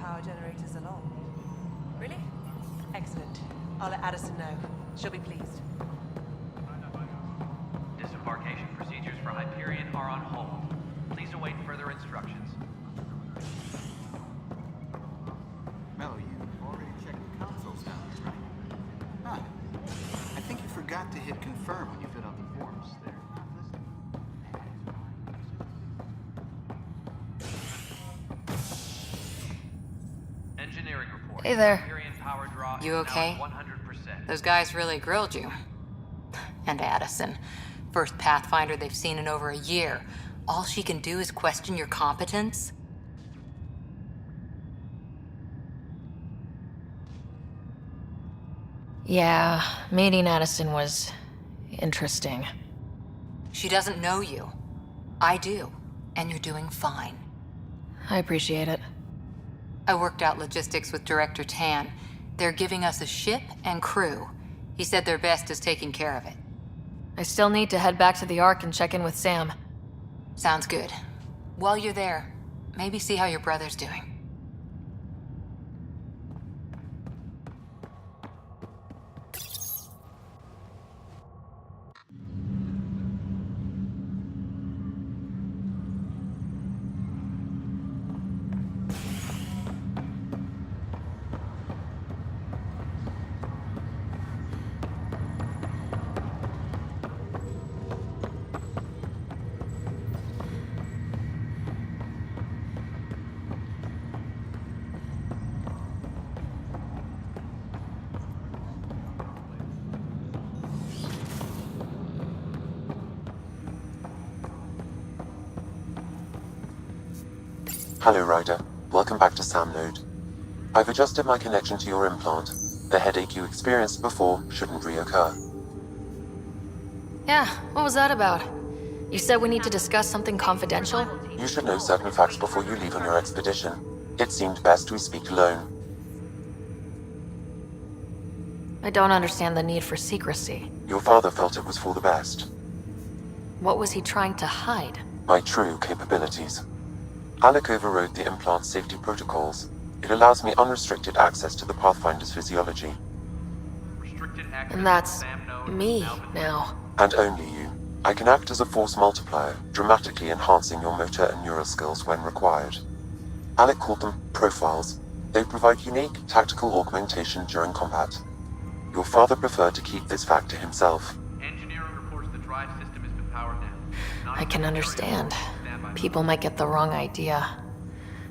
power generators along. Really? Excellent. I'll let Addison know. She'll be pleased. Disembarkation procedures for Hyperion are on hold. Please await further instructions. Mel, you already checked the console sounds, right? Ah, I think you forgot to hit confirm when you filled out the forms. They're not listed. Engineering report. Hey there. Hyperion power draw You is now okay? at 100%. Those guys really grilled you. And Addison. First Pathfinder they've seen in over a year. All she can do is question your competence? Yeah, meeting Addison was interesting. She doesn't know you. I do. And you're doing fine. I appreciate it. I worked out logistics with Director Tan. They're giving us a ship and crew. He said their best is taking care of it. I still need to head back to the Ark and check in with Sam. Sounds good. While you're there, maybe see how your brother's doing. Hello, Ryder. Welcome back to Sam Node. I've adjusted my connection to your implant. The headache you experienced before shouldn't reoccur. Yeah, what was that about? You said we need to discuss something confidential? You should know certain facts before you leave on your expedition. It seemed best we speak alone. I don't understand the need for secrecy. Your father felt it was for the best. What was he trying to hide? My true capabilities. Alec overrode the implant's safety protocols. It allows me unrestricted access to the Pathfinder's physiology. Restricted access And that's to Sam node me has now been now. And only you. I can act as a force multiplier, dramatically enhancing your motor and neural skills when required. Alec called them profiles. They provide unique tactical augmentation during combat. Your father preferred to keep this fact to himself. Engineering reports the drive system has been powered down. I can understand. People might get the wrong idea.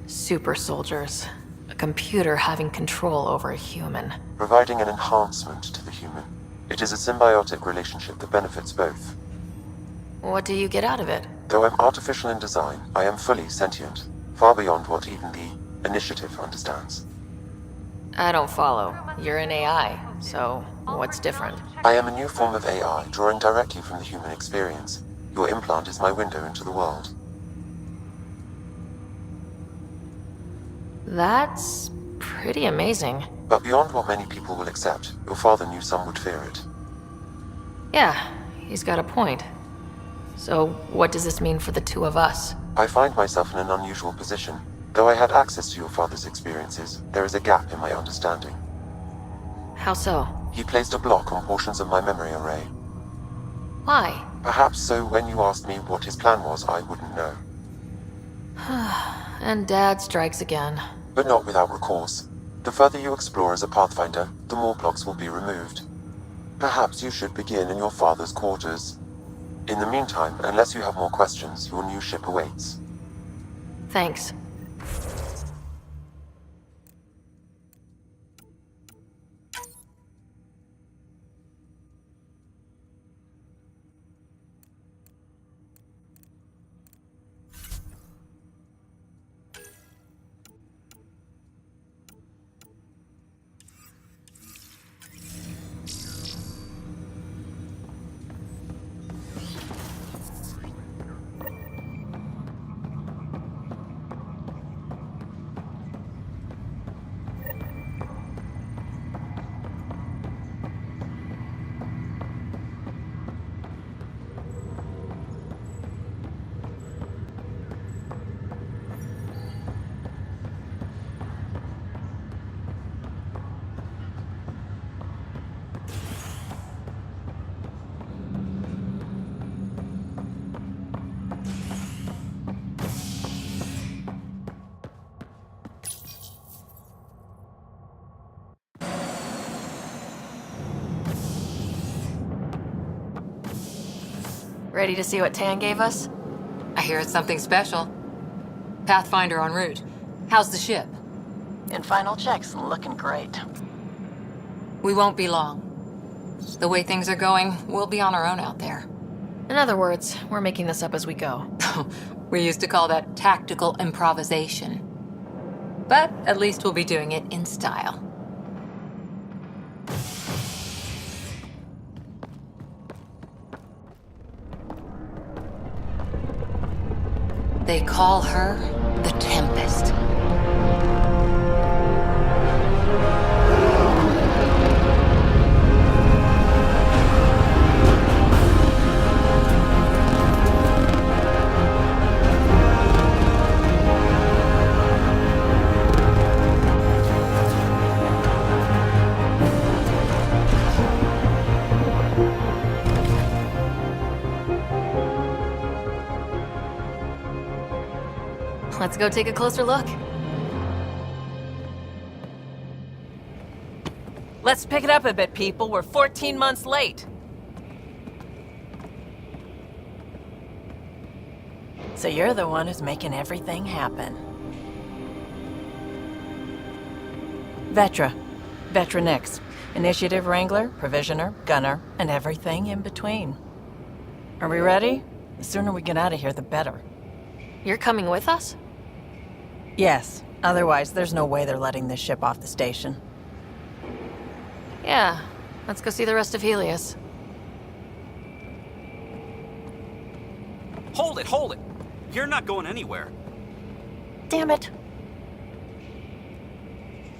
Super soldiers. A computer having control over a human. Providing an enhancement to the human. It is a symbiotic relationship that benefits both. What do you get out of it? Though I'm artificial in design, I am fully sentient, far beyond what even the Initiative understands. I don't follow. You're an AI, so what's different? I am a new form of AI, drawing directly from the human experience. Your implant is my window into the world. That's pretty amazing. But beyond what many people will accept, your father knew some would fear it. Yeah, he's got a point. So what does this mean for the two of us? I find myself in an unusual position. Though I had access to your father's experiences, there is a gap in my understanding. How so? He placed a block on portions of my memory array. Why? Perhaps so when you asked me what his plan was, I wouldn't know. And Dad strikes again. But not without recourse. The further you explore as a Pathfinder, the more blocks will be removed. Perhaps you should begin in your father's quarters. In the meantime, unless you have more questions, your new ship awaits. Thanks. Ready to see what Tan gave us? I hear it's something special. Pathfinder en route. How's the ship? In final checks, looking great. We won't be long. The way things are going, we'll be on our own out there. In other words, we're making this up as we go. We used to call that tactical improvisation. But at least we'll be doing it in style. They call her the Tempest. Let's go take a closer look. Let's pick it up a bit, people. We're 14 months late. So you're the one who's making everything happen. Vetra. Vetronix. Initiative Wrangler, Provisioner, Gunner, and everything in between. Are we ready? The sooner we get out of here, the better. You're coming with us? Yes. Otherwise, there's no way they're letting this ship off the station. Yeah. Let's go see the rest of Helios. Hold it, hold it! You're not going anywhere. Damn it.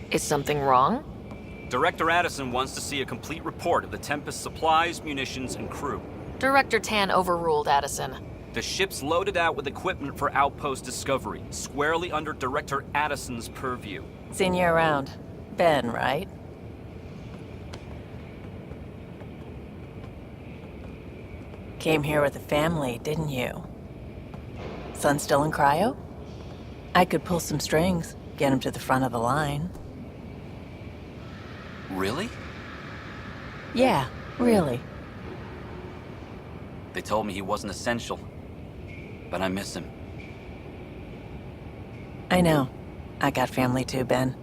Is something wrong? Director Addison wants to see a complete report of the Tempest's supplies, munitions, and crew. Director Tan overruled Addison. The ship's loaded out with equipment for outpost discovery, squarely under Director Addison's purview. Seen you around. Ben, right? Came here with a family, didn't you? Son still in cryo? I could pull some strings, get him to the front of the line. Really? Yeah, really. They told me he wasn't essential, but I miss him. I know. I got family too, Ben.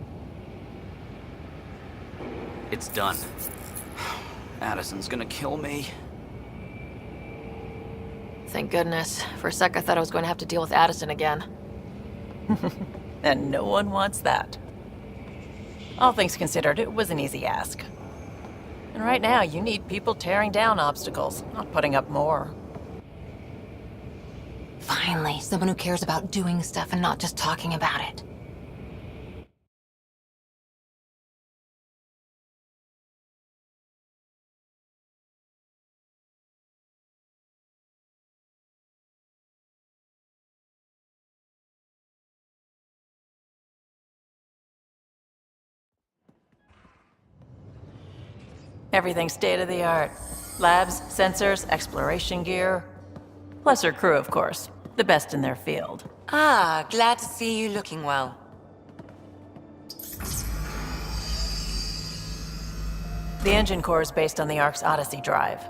It's done. Addison's gonna kill me. Thank goodness. For a sec, I thought I was going to have to deal with Addison again. And no one wants that. All things considered, it was an easy ask. And right now, you need people tearing down obstacles, not putting up more. Finally, someone who cares about doing stuff and not just talking about it. Everything's state-of-the-art. Labs, sensors, exploration gear. Plus her crew, of course. The best in their field. Ah, glad to see you looking well. The engine core is based on the Ark's Odyssey drive.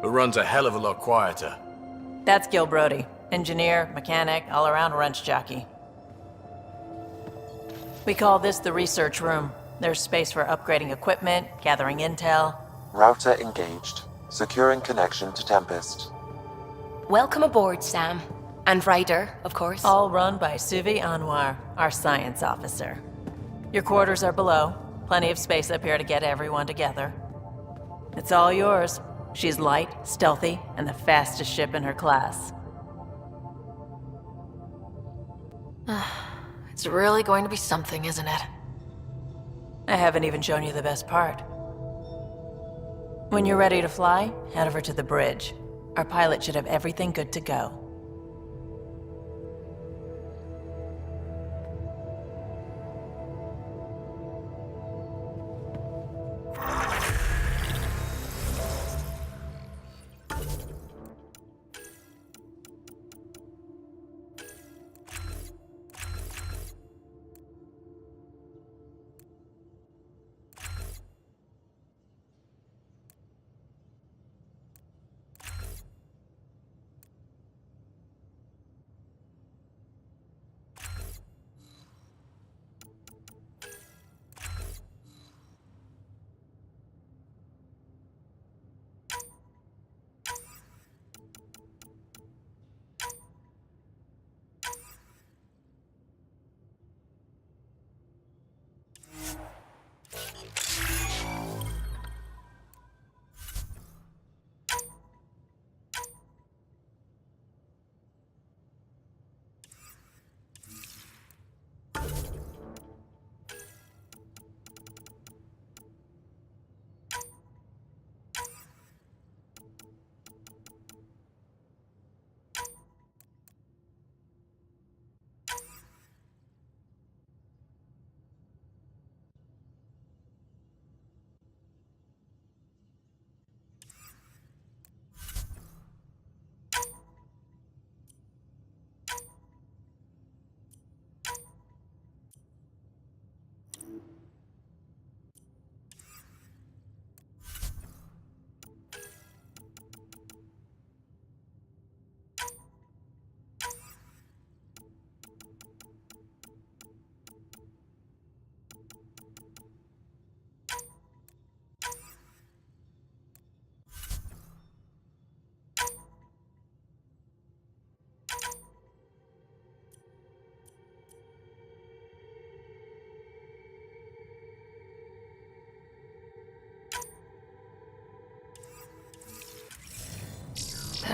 It runs a hell of a lot quieter. That's Gil Brody. Engineer, mechanic, all-around wrench jockey. We call this the research room. There's space for upgrading equipment, gathering intel. Router engaged. Securing connection to Tempest. Welcome aboard, Sam. And Ryder, of course. All run by Suvi Anwar, our science officer. Your quarters are below. Plenty of space up here to get everyone together. It's all yours. She's light, stealthy, and the fastest ship in her class. It's really going to be something, isn't it? I haven't even shown you the best part. When you're ready to fly, head over to the bridge. Our pilot should have everything good to go.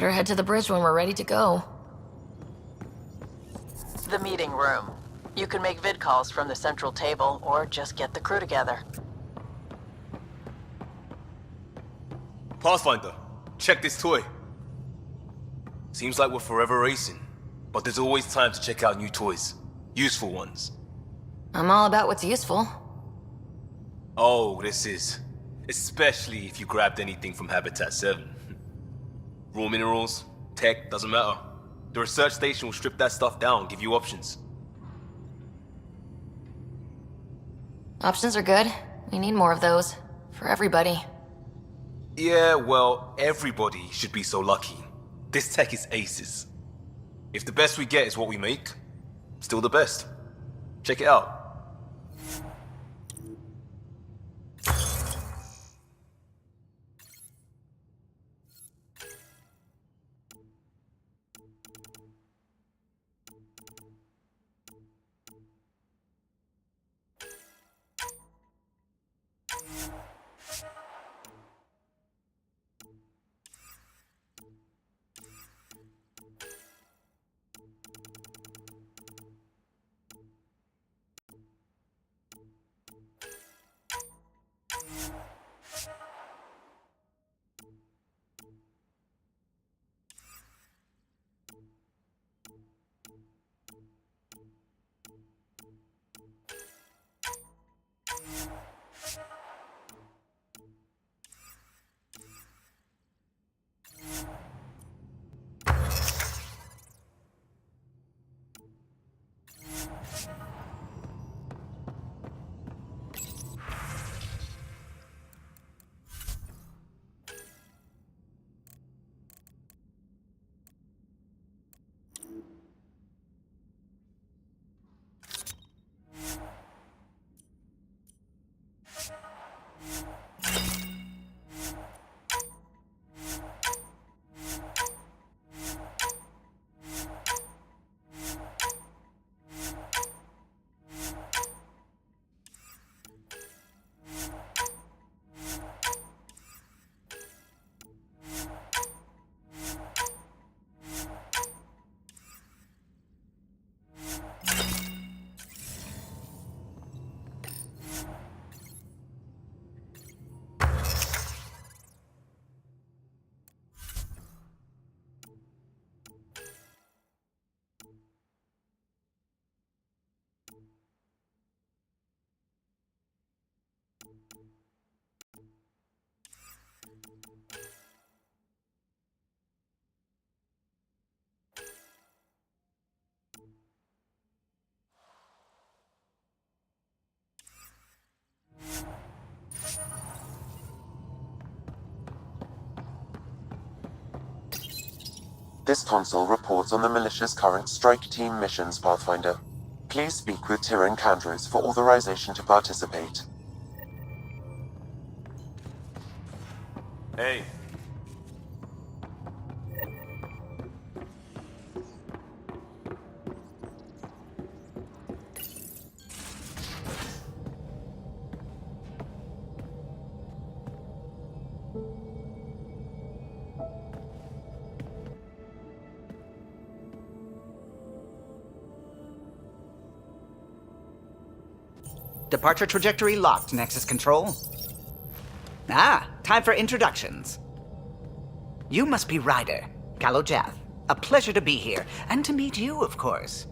Better head to the bridge when we're ready to go. The meeting room. You can make vid calls from the central table, or just get the crew together. Pathfinder, check this toy. Seems like we're forever racing, but there's always time to check out new toys. Useful ones. I'm all about what's useful. Oh, this is. Especially if you grabbed anything from Habitat 7. Raw minerals, tech, doesn't matter. The research station will strip that stuff down, give you options. Options are good. We need more of those. For everybody. Yeah, well, everybody should be so lucky. This tech is aces. If the best we get is what we make, still the best. Check it out. This console reports on the militia's current strike team missions, Pathfinder. Please speak with Tyrion Candros for authorization to participate. Hey. Departure trajectory locked, Nexus Control. Ah, time for introductions. You must be Ryder, Kalojath. A pleasure to be here, and to meet you, of course.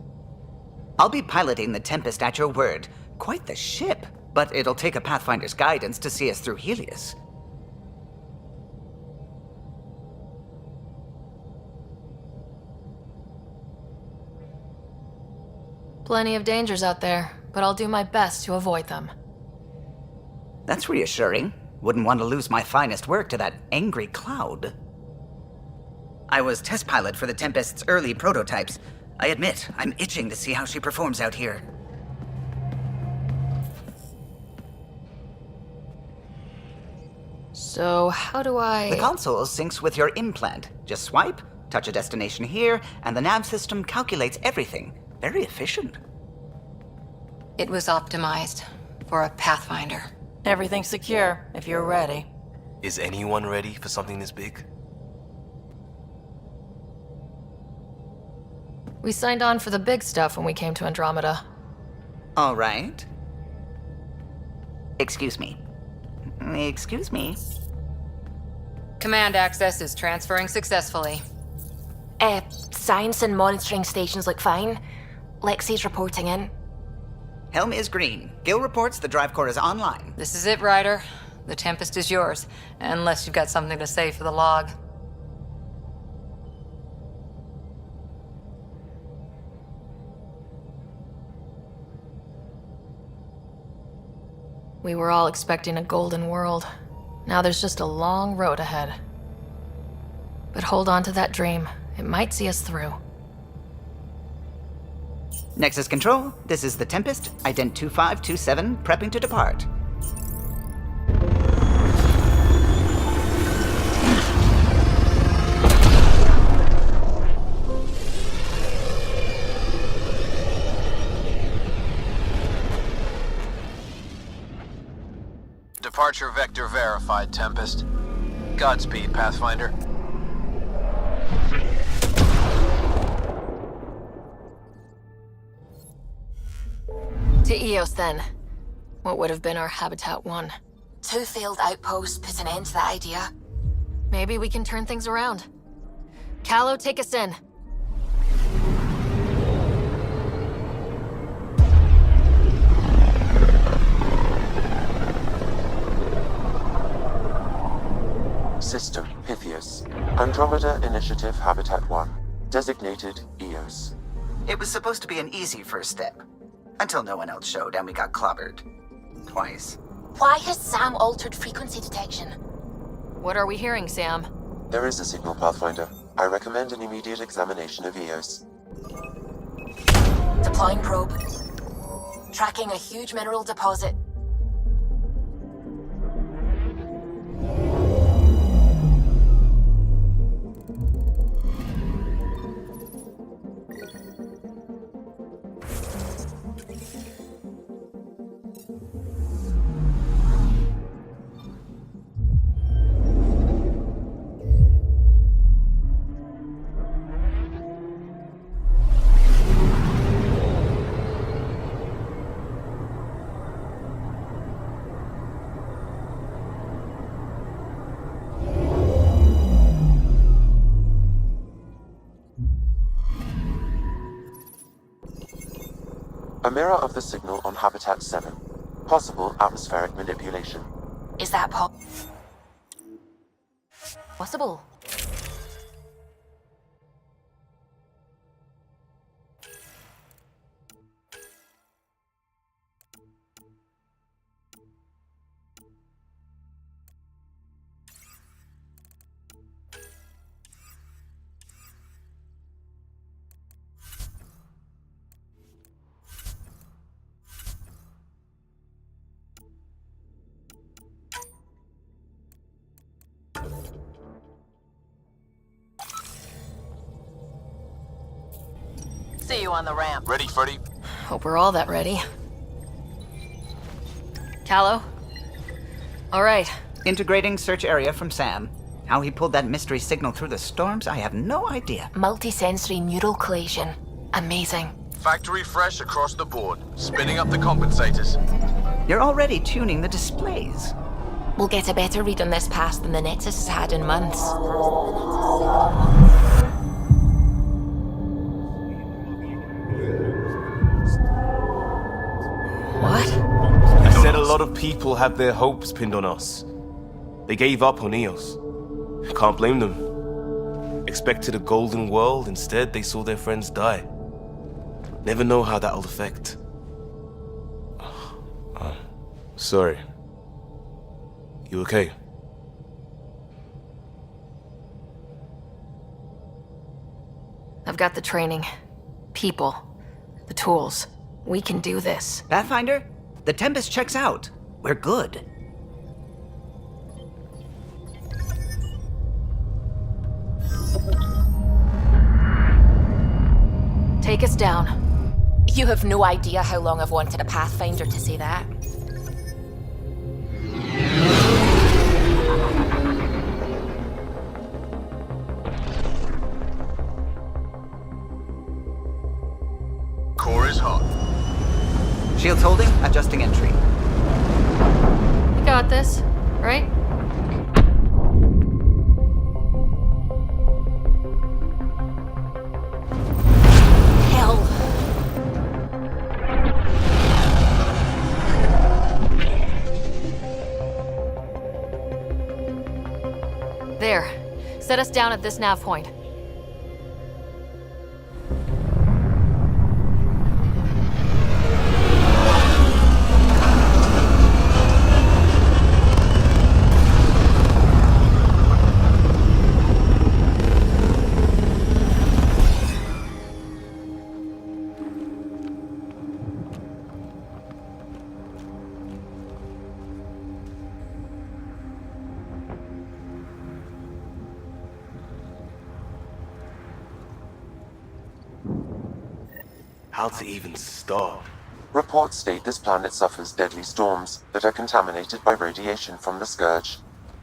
I'll be piloting the Tempest at your word. Quite the ship, but it'll take a Pathfinder's guidance to see us through Helios. Plenty of dangers out there, but I'll do my best to avoid them. That's reassuring. Wouldn't want to lose my finest work to that angry cloud. I was test pilot for the Tempest's early prototypes. I admit, I'm itching to see how she performs out here. So, how do I... The console syncs with your implant. Just swipe, touch a destination here, and the nav system calculates everything. Very efficient. It was optimized for a Pathfinder. Everything's secure, if you're ready. Is anyone ready for something this big? We signed on for the big stuff when we came to Andromeda. All right. Excuse me. Excuse me. Command access is transferring successfully. Science and monitoring stations look fine. Lexi's reporting in. Helm is green. Gil reports the drive core is online. This is it, Ryder. The Tempest is yours, unless you've got something to say for the log. We were all expecting a golden world. Now there's just a long road ahead. But hold on to that dream. It might see us through. Nexus Control, this is the Tempest, Ident 2527, prepping to depart. Departure vector verified, Tempest. Godspeed, Pathfinder. To Eos, then. What would have been our Habitat 1? 2 failed outposts put an end to that idea. Maybe we can turn things around. Callow, take us in. System Pythias. Andromeda Initiative Habitat 1. Designated Eos. It was supposed to be an easy first step. Until no one else showed and we got clobbered. Twice. Why has Sam altered frequency detection? What are we hearing, Sam? There is a signal, Pathfinder. I recommend an immediate examination of Eos. Deploying probe. Tracking a huge mineral deposit. A mirror of the signal on Habitat 7. Possible atmospheric manipulation. Is that possible? See you on the ramp. Ready, Freddy? Hope we're all that ready. Callow? All right. Integrating search area from Sam. How he pulled that mystery signal through the storms, I have no idea. multisensory neural collation. Amazing. Factory fresh across the board. Spinning up the compensators. You're already tuning the displays. We'll get a better read on this pass than the Nexus has had in months. What? I said a lot of people have their hopes pinned on us. They gave up on Eos. I can't blame them. Expected a golden world, instead they saw their friends die. Never know how that'll affect. Sorry. You okay? I've got the training, people, the tools. We can do this. Pathfinder, the Tempest checks out. We're good. Take us down. You have no idea how long I've wanted a Pathfinder to say that. requesting entry. You got this, right? Hell. There. Set us down at this nav point. How to even start? Reports state this planet suffers deadly storms that are contaminated by radiation from the Scourge.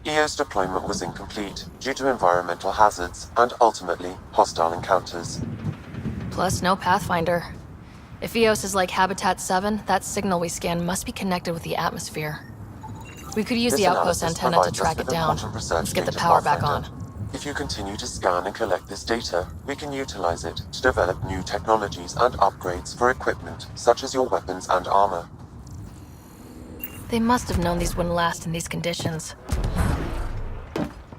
EO's deployment was incomplete due to environmental hazards and ultimately hostile encounters. Plus, no Pathfinder. If EOS is like Habitat 7, that signal we scan must be connected with the atmosphere. We could use This the outpost analysis antenna to provides us track with it down. important research Let's get the data, power back Pathfinder. on. If you continue to scan and collect this data, we can utilize it to develop new technologies and upgrades for equipment, such as your weapons and armor. They must have known these wouldn't last in these conditions.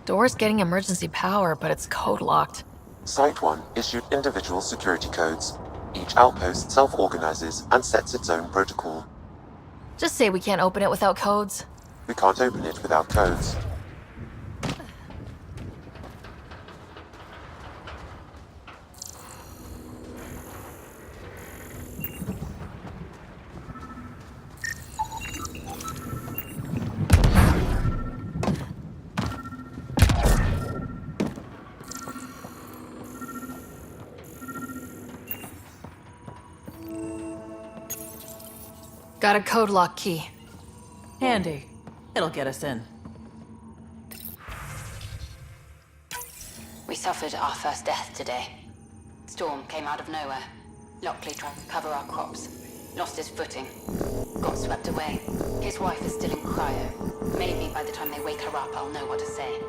Door's getting emergency power, but it's code-locked. Site 1 issued individual security codes. Each outpost self-organizes and sets its own protocol. Just say we can't open it without codes. We can't open it without codes. Got a code lock key. Handy. It'll get us in. We suffered our first death today. Storm came out of nowhere. Lockley tried to cover our crops. Lost his footing. Got swept away. His wife is still in cryo. Maybe by the time they wake her up, I'll know what to say.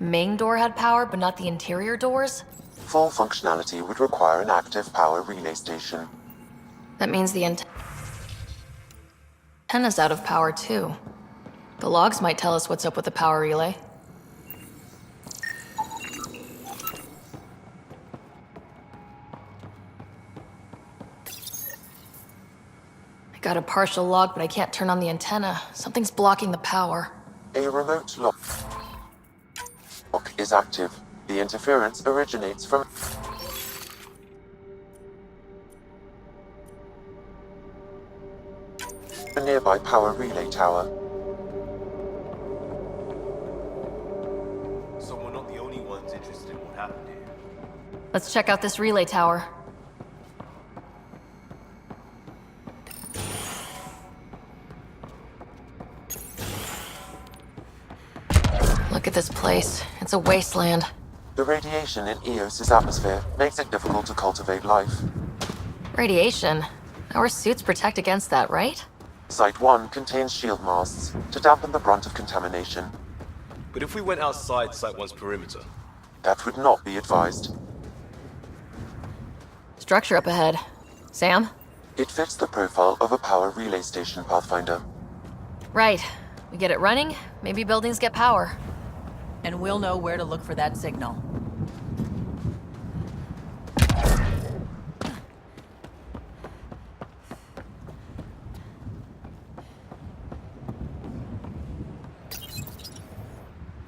Main door had power, but not the interior doors? Full functionality would require an active power relay station. That means the antenna's out of power too. The logs might tell us what's up with the power relay. I got a partial log, but I can't turn on the antenna. Something's blocking the power. A remote lock is active. The interference originates from a nearby power relay tower. So we're not the only ones interested in what happened here. Let's check out this relay tower. Look at this place. It's a wasteland. The radiation in Eos's atmosphere makes it difficult to cultivate life. Radiation? Our suits protect against that, right? Site 1 contains shield masts to dampen the brunt of contamination. But if we went outside Site 1's perimeter? That would not be advised. Structure up ahead. Sam? It fits the profile of a power relay station, Pathfinder. Right. We get it running, maybe buildings get power. And we'll know where to look for that signal.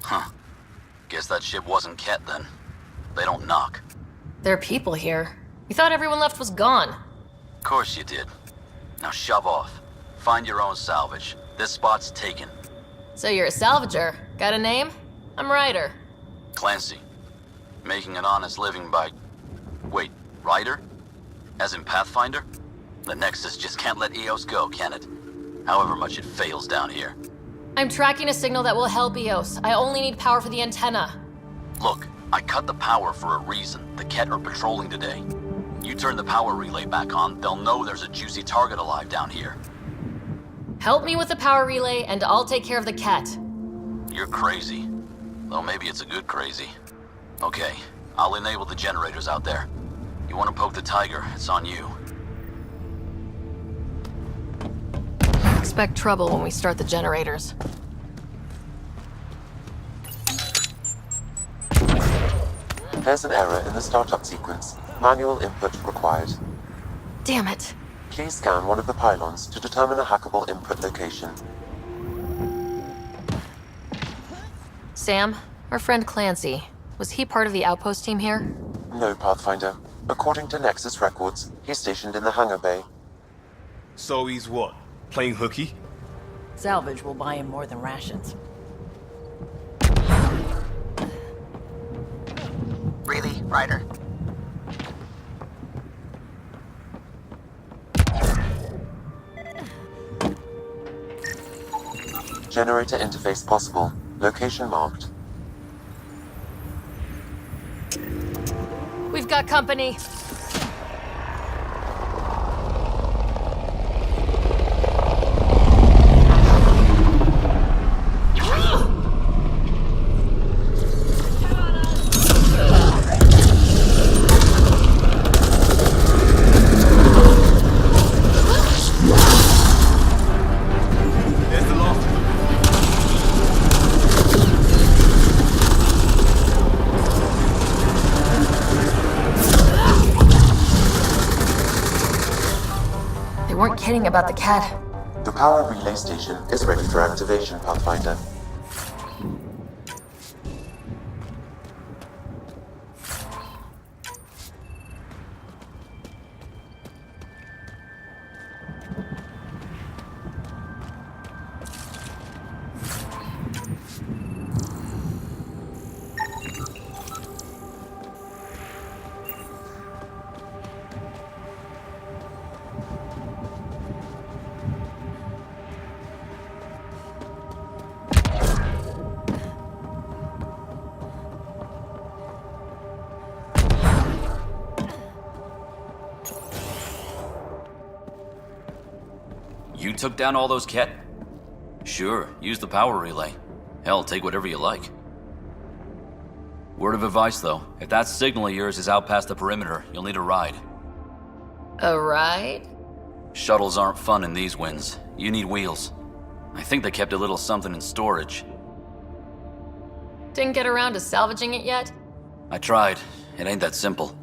Huh. Guess that ship wasn't Ket then. They don't knock. There are people here. We thought everyone left was gone. Of course you did. Now shove off. Find your own salvage. This spot's taken. So you're a salvager. Got a name? I'm Ryder. Clancy. Making an honest living by... Wait, Ryder? As in Pathfinder? The Nexus just can't let EOS go, can it? However much it fails down here. I'm tracking a signal that will help EOS. I only need power for the antenna. Look, I cut the power for a reason. The Ket are patrolling today. You turn the power relay back on, they'll know there's a juicy target alive down here. Help me with the power relay, and I'll take care of the cat. You're crazy. Though maybe it's a good crazy. Okay, I'll enable the generators out there. You want to poke the tiger, it's on you. Expect trouble when we start the generators. There's an error in the startup sequence. Manual input required. Damn it. Please scan one of the pylons to determine a hackable input location. Sam, our friend Clancy, was he part of the outpost team here? No, Pathfinder. According to Nexus records, he's stationed in the hangar bay. So he's what? Playing hooky? Salvage will buy him more than rations. Really, Ryder? Generator interface possible. Location marked. We've got company. Kidding about the cat. The power relay station is ready for activation, Pathfinder. You took down all those Ket? Sure, use the power relay. Hell, take whatever you like. Word of advice, though. If that signal of yours is out past the perimeter, you'll need a ride. A ride? Shuttles aren't fun in these winds. You need wheels. I think they kept a little something in storage. Didn't get around to salvaging it yet? I tried. It ain't that simple.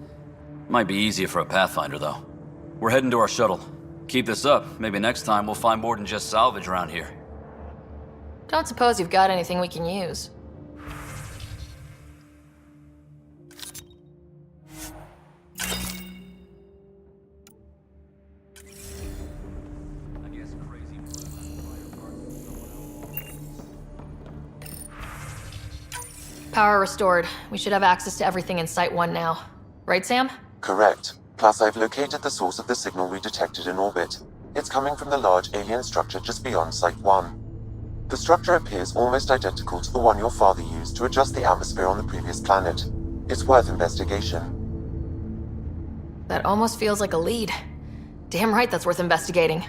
Might be easier for a Pathfinder, though. We're heading to our shuttle. Keep this up. Maybe next time we'll find more than just salvage around here. Don't suppose you've got anything we can use. Power restored. We should have access to everything in Site 1 now. Right, Sam? Correct. Plus, I've located the source of the signal we detected in orbit. It's coming from the large alien structure just beyond Site 1. The structure appears almost identical to the one your father used to adjust the atmosphere on the previous planet. It's worth investigation. That almost feels like a lead. Damn right that's worth investigating.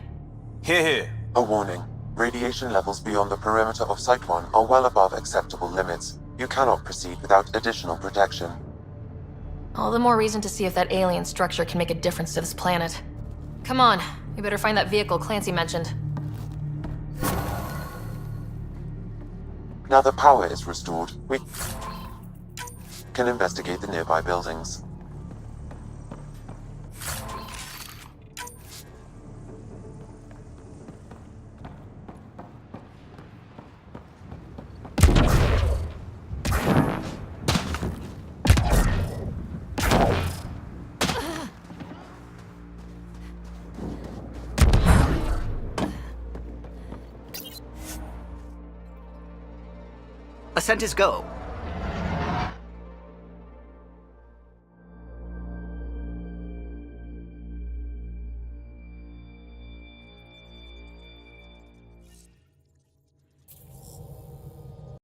Here. A warning. Radiation levels beyond the perimeter of Site 1 are well above acceptable limits. You cannot proceed without additional protection. All the more reason to see if that alien structure can make a difference to this planet. Come on, we better find that vehicle Clancy mentioned. Now that power is restored, we can investigate the nearby buildings. Ascent is go.